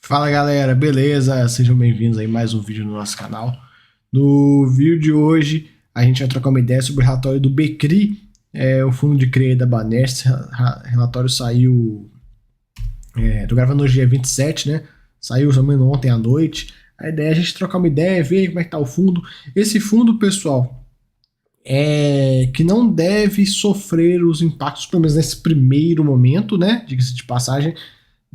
Fala galera, beleza? Sejam bem-vindos aí a mais um vídeo no nosso canal. No vídeo de hoje a gente vai trocar uma ideia sobre o relatório do Becri, o fundo de CRI da Banesp. O relatório saiu, tô gravando hoje dia 27, né? Saiu também ontem à noite. A ideia é a gente trocar uma ideia, ver como é que tá o fundo. Esse fundo, pessoal, é que não deve sofrer os impactos, pelo menos nesse primeiro momento, né? Diga-se de passagem,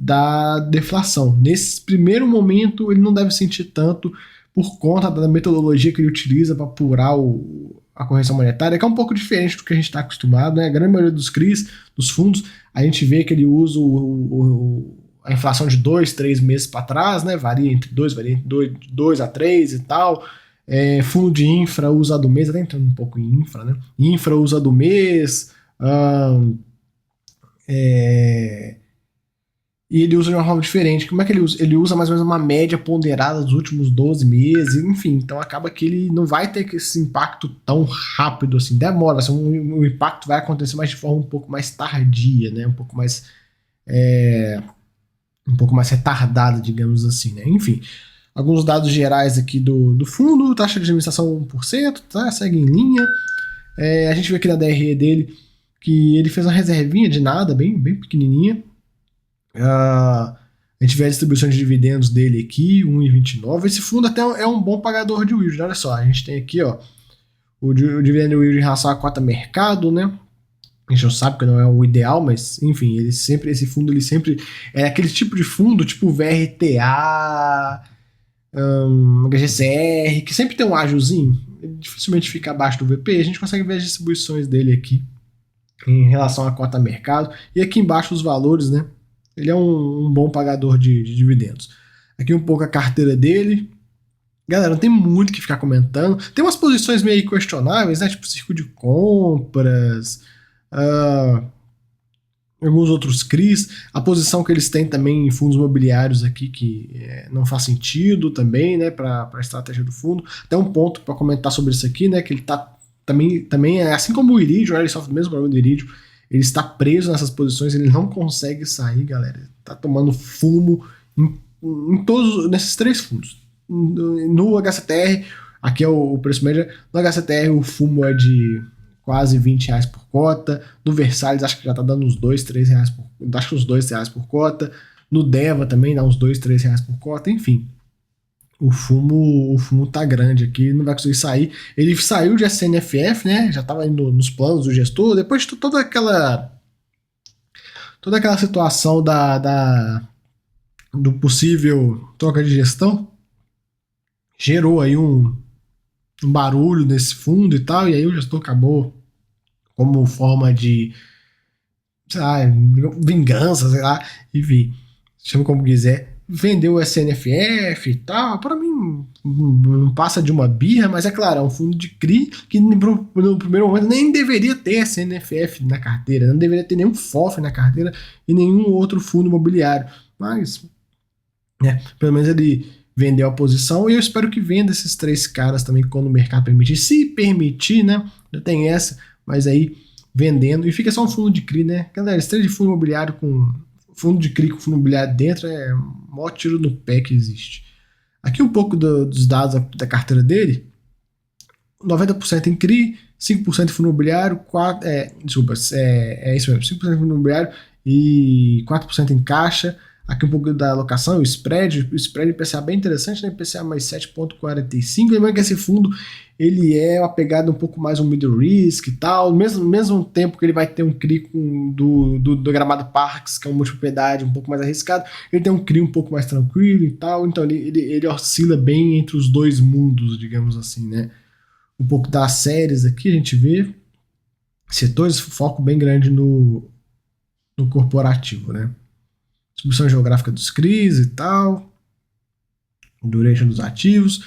da deflação. Nesse primeiro momento, ele não deve sentir tanto por conta da metodologia que ele utiliza para apurar a correção monetária, que é um pouco diferente do que a gente está acostumado. Né? A grande maioria dos CRIs, dos fundos, a gente vê que ele usa a inflação de 2, 3 meses para trás, né? Varia entre 2 a 3 e tal. Fundo de infra usa do mês, até entrando um pouco em infra, né? Infra usa do mês. E ele usa de uma forma diferente. Como é que ele usa? Ele usa mais ou menos uma média ponderada dos últimos 12 meses, enfim. Então acaba que ele não vai ter esse impacto tão rápido assim. Demora, assim, o impacto vai acontecer mais de forma um pouco mais tardia, né? Um pouco mais retardada, digamos assim, né? Enfim. Alguns dados gerais aqui do fundo, taxa de administração 1%, tá? Segue em linha. A gente vê aqui na DRE dele que ele fez uma reservinha de nada, bem pequenininha. A gente vê a distribuição de dividendos dele aqui, 1,29. Esse fundo até é um bom pagador de yield. Olha só, a gente tem aqui ó, o dividendo yield em relação à cota mercado, né? A gente não sabe que não é o ideal, mas enfim, esse fundo ele sempre é aquele tipo de fundo, tipo VRTA, HGCR, que sempre tem um ágiozinho, ele dificilmente fica abaixo do VP. A gente consegue ver as distribuições dele aqui em relação à cota mercado, e aqui embaixo os valores, né? Ele é um bom pagador de dividendos. Aqui um pouco a carteira dele. Galera, não tem muito o que ficar comentando. Tem umas posições meio questionáveis, né? Tipo círculo de compras, alguns outros CRIs. A posição que eles têm também em fundos imobiliários aqui que não faz sentido também, né? Para a estratégia do fundo. Até um ponto para comentar sobre isso aqui, né? Que ele tá também assim como o Iridium, né, ele sofre o mesmo problema do Iridium. Ele está preso nessas posições, ele não consegue sair, galera. Está tomando fumo em todos nesses três fundos. No HCTR, aqui é o preço médio. No HCTR o fumo é de quase R$ 20 por cota. No Versalhes acho que já está dando uns 2, 3 reais acho que uns R$ 2 por cota. No Deva também dá uns 2, 3 reais por cota, enfim. O fumo tá grande aqui, não vai conseguir sair. Ele saiu de SNFF, né? Já estava indo nos planos do gestor. Depois de toda aquela situação do possível troca de gestão, gerou aí um barulho nesse fundo e tal. E aí o gestor acabou como forma de, sei lá, vingança, sei lá, enfim, chama como quiser. Vendeu o SNFF e tal, para mim não passa de uma birra, mas é claro, é um fundo de CRI que no primeiro momento nem deveria ter SNFF na carteira, não deveria ter nenhum FOF na carteira e nenhum outro fundo imobiliário, mas pelo menos ele vendeu a posição e eu espero que venda esses três caras também quando o mercado permitir, se permitir, né, já tem essa, mas aí vendendo, e fica só um fundo de CRI, né, galera, esse trade de fundo imobiliário com fundo de CRI com fundo imobiliário dentro é o maior tiro no pé que existe. Aqui um pouco dos dados da carteira dele. 90% em CRI, 5% em fundo imobiliário, é isso mesmo, 5% em fundo imobiliário e 4% em caixa. Aqui um pouco da alocação, o spread IPCA é bem interessante, né? IPCA mais 7,45. Lembrando que esse fundo ele é uma pegada um pouco mais um middle risk e tal, mesmo tempo que ele vai ter um CRI do Gramado Parques, que é uma multipropriedade um pouco mais arriscado, ele tem um CRI um pouco mais tranquilo e tal, então ele oscila bem entre os dois mundos, digamos assim, né? Um pouco das séries aqui a gente vê setores, foco bem grande no corporativo, né? Distribuição geográfica dos CRIs e tal, duration dos ativos.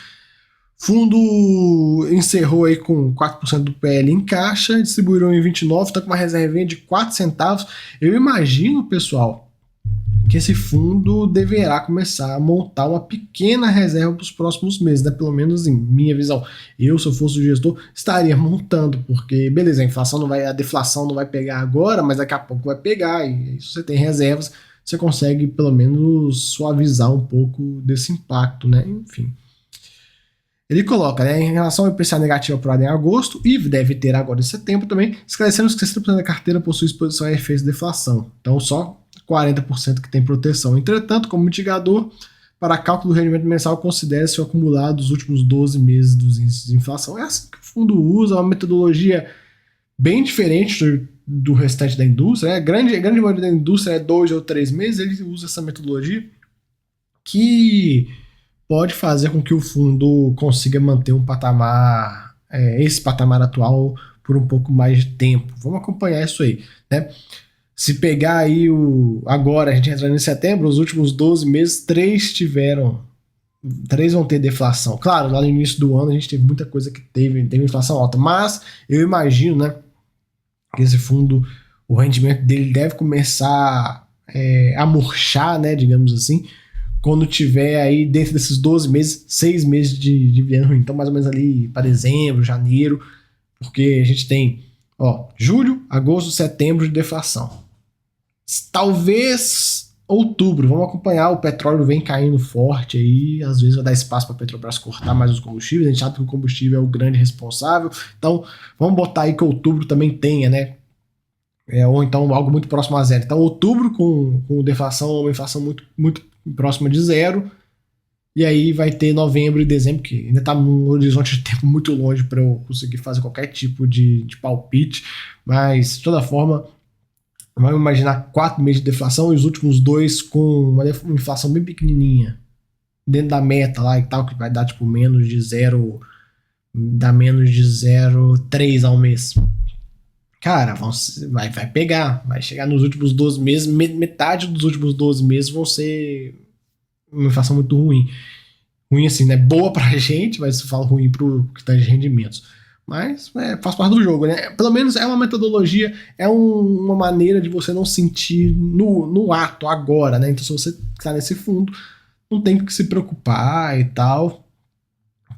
Fundo encerrou aí com 4% do PL em caixa, distribuíram em 29, está com uma reservinha de 4 centavos. Eu imagino, pessoal, que esse fundo deverá começar a montar uma pequena reserva para os próximos meses, né? Pelo menos em minha visão. Eu, se eu fosse o gestor, estaria montando, porque, beleza, a deflação não vai pegar agora, mas daqui a pouco vai pegar, e se você tem reservas, você consegue pelo menos suavizar um pouco desse impacto, né? Enfim. Ele coloca, né, em relação ao IPCA negativo apurado em agosto, e deve ter agora em setembro também, esclarecemos que 60% da carteira possui exposição a efeitos de deflação. Então, só 40% que tem proteção. Entretanto, como mitigador, para cálculo do rendimento mensal, considere-se o acumulado dos últimos 12 meses dos índices de inflação. É assim que o fundo usa, uma metodologia bem diferente do restante da indústria. Né? A grande maioria da indústria é 2 ou 3 meses, ele usa essa metodologia que pode fazer com que o fundo consiga manter um patamar, esse patamar atual, por um pouco mais de tempo. Vamos acompanhar isso aí, né? Se pegar aí agora, a gente entrando em setembro, os últimos 12 meses, 3 vão ter deflação. Claro, lá no início do ano a gente teve muita coisa que teve inflação alta, mas eu imagino, né, que esse fundo, o rendimento dele deve começar a murchar, né, digamos assim, quando tiver aí dentro desses 12 meses, 6 meses de dividendo ruim. Então, mais ou menos ali para dezembro, janeiro, porque a gente tem, julho, agosto, setembro de deflação. Talvez outubro, vamos acompanhar, o petróleo vem caindo forte aí, às vezes vai dar espaço para a Petrobras cortar mais os combustíveis, a gente sabe que o combustível é o grande responsável, então vamos botar aí que outubro também tenha, né? Ou então algo muito próximo a zero. Então outubro com deflação, uma inflação muito, muito próxima de zero, e aí vai ter novembro e dezembro, que ainda está num horizonte de tempo muito longe para eu conseguir fazer qualquer tipo de palpite, mas de toda forma, vamos imaginar 4 meses de deflação e os últimos 2 com uma inflação bem pequenininha, dentro da meta lá e tal, que vai dar tipo menos de 0, dá menos de 0,3 ao mês. Cara, vai pegar, vai chegar nos últimos 12 meses, metade dos últimos 12 meses vão ser uma inflação muito ruim. Ruim assim, né? Boa pra gente, mas se fala ruim pro que tá de rendimentos. Mas faz parte do jogo, né? Pelo menos é uma metodologia, é uma maneira de você não sentir no ato, agora, né? Então, se você tá nesse fundo, não tem que se preocupar e tal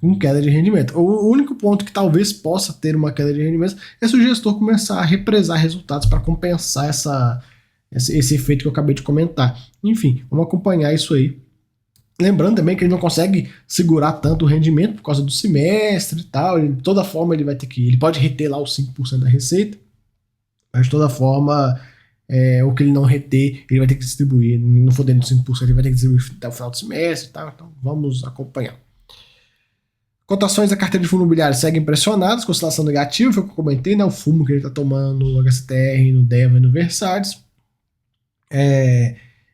com queda de rendimento. O único ponto que talvez possa ter uma queda de rendimento é se o gestor começar a represar resultados para compensar esse efeito que eu acabei de comentar. Enfim, vamos acompanhar isso aí. Lembrando também que ele não consegue segurar tanto o rendimento por causa do semestre e tal. De toda forma, ele pode reter lá os 5% da receita, mas de toda forma, o que ele não reter, ele vai ter que distribuir. Não for dentro dos 5%, ele vai ter que distribuir até o final do semestre e tal. Então, vamos acompanhar. Cotações da carteira de fundo imobiliário seguem pressionadas, com oscilação negativa, foi o que eu comentei, né? O fumo que ele está tomando no HCTR, no DEVA e no Versalhes.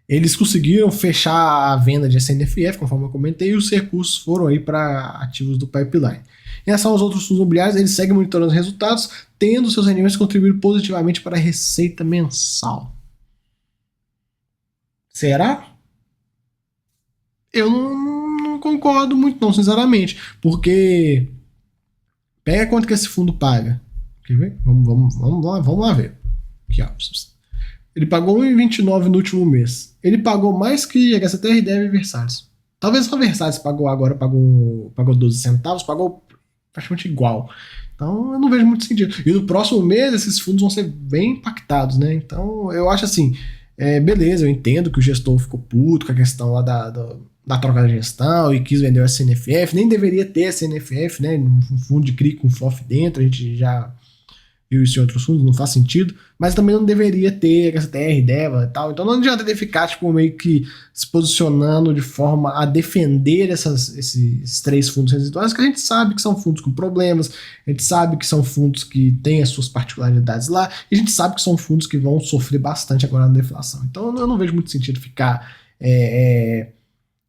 Eles conseguiram fechar a venda de SNFF, conforme eu comentei, e os recursos foram aí para ativos do pipeline. Em relação aos outros fundos imobiliários, eles seguem monitorando os resultados, tendo seus rendimentos contribuído positivamente para a receita mensal. Será? Eu não concordo muito não, sinceramente, porque pega quanto que esse fundo paga. Quer ver? Vamos lá ver. Aqui, ó. Ele pagou 1,29 no último mês. Ele pagou mais que HCTR, DEV e Versalhes. Talvez a Versalhes pagou 12 centavos, pagou praticamente igual. Então eu não vejo muito sentido. E no próximo mês esses fundos vão ser bem impactados, né? Então eu acho assim, beleza, eu entendo que o gestor ficou puto com a questão lá da troca da gestão e quis vender o SNFF. Nem deveria ter SNFF, né? Um fundo de CRI com FOF dentro, a gente já viu isso em outros fundos, não faz sentido, mas também não deveria ter HCTR, DEVA e tal, então não adianta ele ficar tipo, meio que se posicionando de forma a defender esses 3 fundos residuais, que a gente sabe que são fundos com problemas, a gente sabe que são fundos que têm as suas particularidades lá, e a gente sabe que são fundos que vão sofrer bastante agora na deflação, então eu não vejo muito sentido ficar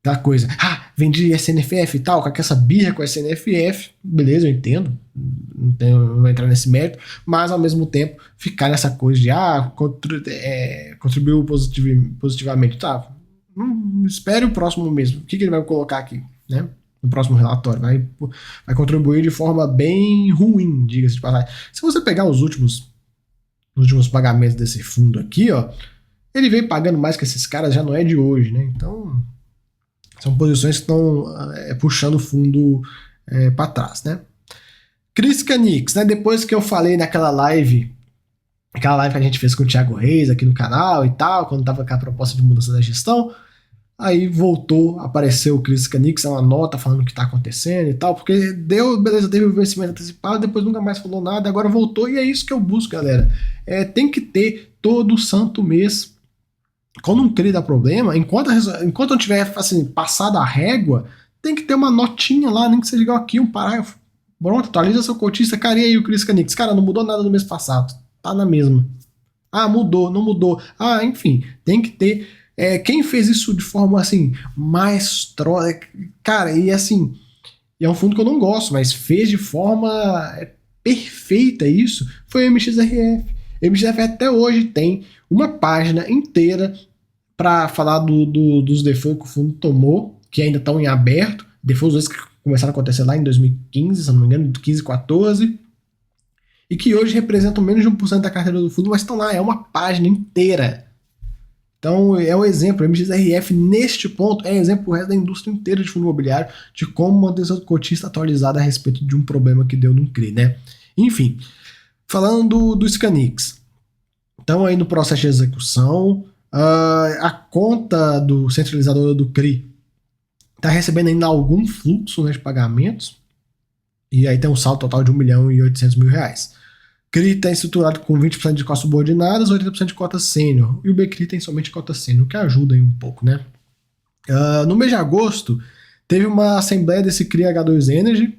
aquela coisa, vendi SNFF e tal, com essa birra com a SNFF, beleza, eu entendo, não vou entrar nesse mérito, mas ao mesmo tempo ficar nessa coisa de contribuiu positivamente, tá, espere o próximo mês, o que ele vai colocar aqui, né, no próximo relatório, vai contribuir de forma bem ruim, diga-se de passagem. Se você pegar os últimos pagamentos desse fundo aqui, ó, ele vem pagando mais que esses caras, já não é de hoje, né, então são posições que estão puxando o fundo para trás, né? Cris Canix, né? Depois que eu falei naquela live aquela live que a gente fez com o Thiago Reis aqui no canal e tal, quando tava com a proposta de mudança da gestão. Aí voltou, apareceu o Chris Canix, uma nota falando o que tá acontecendo e tal, porque beleza, teve o vencimento antecipado, depois nunca mais falou nada, agora voltou, e é isso que eu busco, galera. Tem que ter todo santo mês. Quando um CRI dá problema, enquanto não tiver assim, passado a régua, tem que ter uma notinha lá, nem que seja igual aqui, um parágrafo. Pronto, atualiza seu cotista, cara, e aí o Chris Canix? Cara, não mudou nada do mês passado, tá na mesma. Ah, mudou, não mudou. Ah, enfim, tem que ter. Quem fez isso de forma assim, maestrosa, cara, e assim, é um fundo que eu não gosto, mas fez de forma perfeita isso, foi o MXRF. O MXRF até hoje tem uma página inteira para falar dos defaults que o fundo tomou, que ainda estão em aberto, defaults que começaram a acontecer lá em 2015, se não me engano, 15, 14, e que hoje representam menos de 1% da carteira do fundo, mas estão lá, é uma página inteira. Então, é um exemplo, o MXRF neste ponto é um exemplo pro resto da indústria inteira de fundo imobiliário de como manter seu cotista atualizado a respeito de um problema que deu no CRI, né? Enfim, falando do Scanix. Então, aí no processo de execução, a conta do centralizador do CRI está recebendo ainda algum fluxo, né, de pagamentos, e aí tem um saldo total de R$1.800.000. CRI está estruturado com 20% de cotas subordinadas, 80% de cota sênior. E o BCRI tem somente cota sênior, o que ajuda aí um pouco, né? No mês de agosto, teve uma assembleia desse CRI H2 Energy,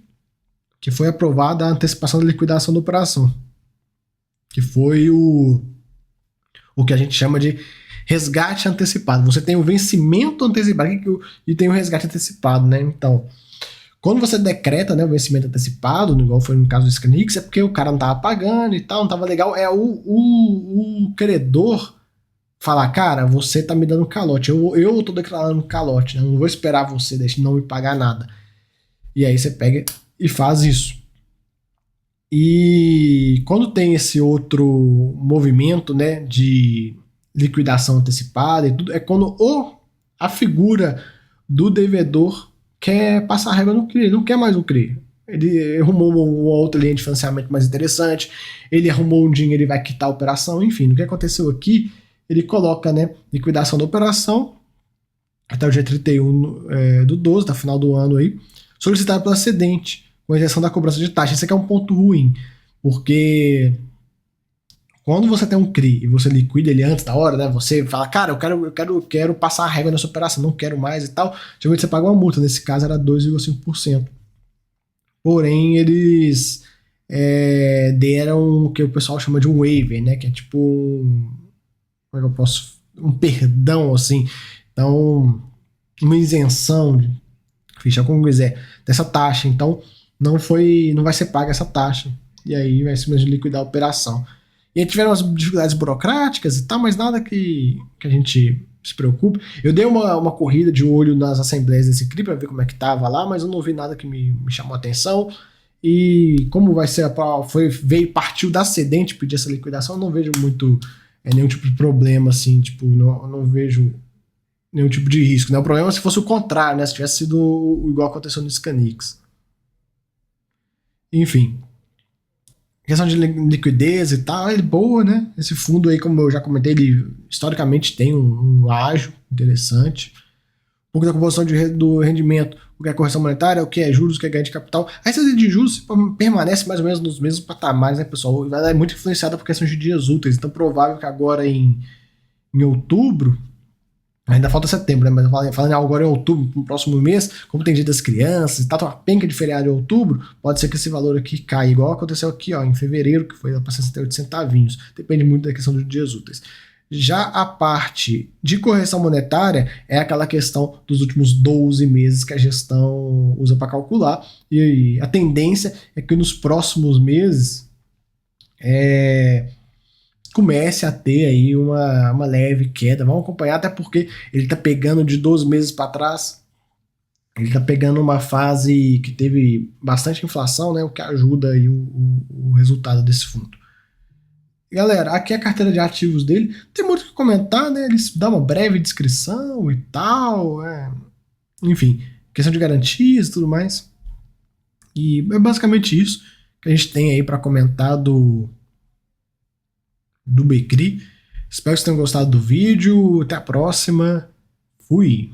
que foi aprovada a antecipação da liquidação da operação. Que foi o que a gente chama de resgate antecipado. Você tem o vencimento antecipado e tem o resgate antecipado, né? Então, quando você decreta, né, o vencimento antecipado, igual foi no caso do Scanix, é porque o cara não tava pagando e tal, não tava legal. É o credor falar, cara, você tá me dando calote, eu tô declarando calote, né? Eu não vou esperar você não me pagar nada. E aí você pega e faz isso. E quando tem esse outro movimento, né, de liquidação antecipada e tudo, é quando a figura do devedor quer passar a régua no CRI, não quer mais o CRI. Ele arrumou uma outra linha de financiamento mais interessante, ele arrumou um dinheiro e vai quitar a operação, enfim. O que aconteceu aqui, ele coloca, né, liquidação da operação até o dia 31 do 12, da final do ano aí, solicitado pela cedente, com isenção da cobrança de taxa. Esse aqui é um ponto ruim, porque quando você tem um CRI e você liquida ele antes da hora, né? Você fala, cara, eu quero passar a régua nessa operação, não quero mais e tal. Geralmente você paga uma multa, nesse caso era 2,5%. Porém, eles deram o que o pessoal chama de um waiver, né? Que é tipo como é que eu posso... um perdão, assim. Então, uma isenção, ficha como quiser, dessa taxa. Então, não vai ser paga essa taxa. E aí vai simplesmente liquidar a operação. E aí tiveram umas dificuldades burocráticas e tal, mas nada que a gente se preocupe. Eu dei uma corrida de olho nas assembleias desse CRI para ver como é que tava lá, mas eu não vi nada que me chamou a atenção. E como vai ser, partiu da cedente pedir essa liquidação, eu não vejo muito nenhum tipo de problema, assim, tipo, não vejo nenhum tipo de risco, né? O problema é se fosse o contrário, né? Se tivesse sido igual aconteceu no Scanix. Enfim, questão de liquidez e tal, é boa, né? Esse fundo aí, como eu já comentei, ele historicamente tem um ágio interessante. Um pouco da composição do rendimento, o que é correção monetária, o que é juros, o que é ganho de capital. A receita de juros permanece mais ou menos nos mesmos patamares, né, pessoal? Ela é muito influenciada por questões de dias úteis, então provável que agora em outubro, ainda falta setembro, né? Mas falando agora em outubro, no próximo mês, como tem dia das crianças e tal, tem uma penca de feriado em outubro, pode ser que esse valor aqui caia, igual aconteceu aqui, ó, em fevereiro, que foi para 68 centavinhos. Depende muito da questão dos dias úteis. Já a parte de correção monetária é aquela questão dos últimos 12 meses que a gestão usa para calcular. E a tendência é que nos próximos meses comece a ter aí uma leve queda. Vamos acompanhar, até porque ele está pegando de 12 meses para trás. Ele está pegando uma fase que teve bastante inflação, né, o que ajuda aí o resultado desse fundo. Galera, aqui é a carteira de ativos dele. Tem muito o que comentar, né? Eles dão uma breve descrição e tal. Enfim, questão de garantias e tudo mais. E é basicamente isso que a gente tem aí para comentar do Becri. Espero que vocês tenham gostado do vídeo. Até a próxima. Fui!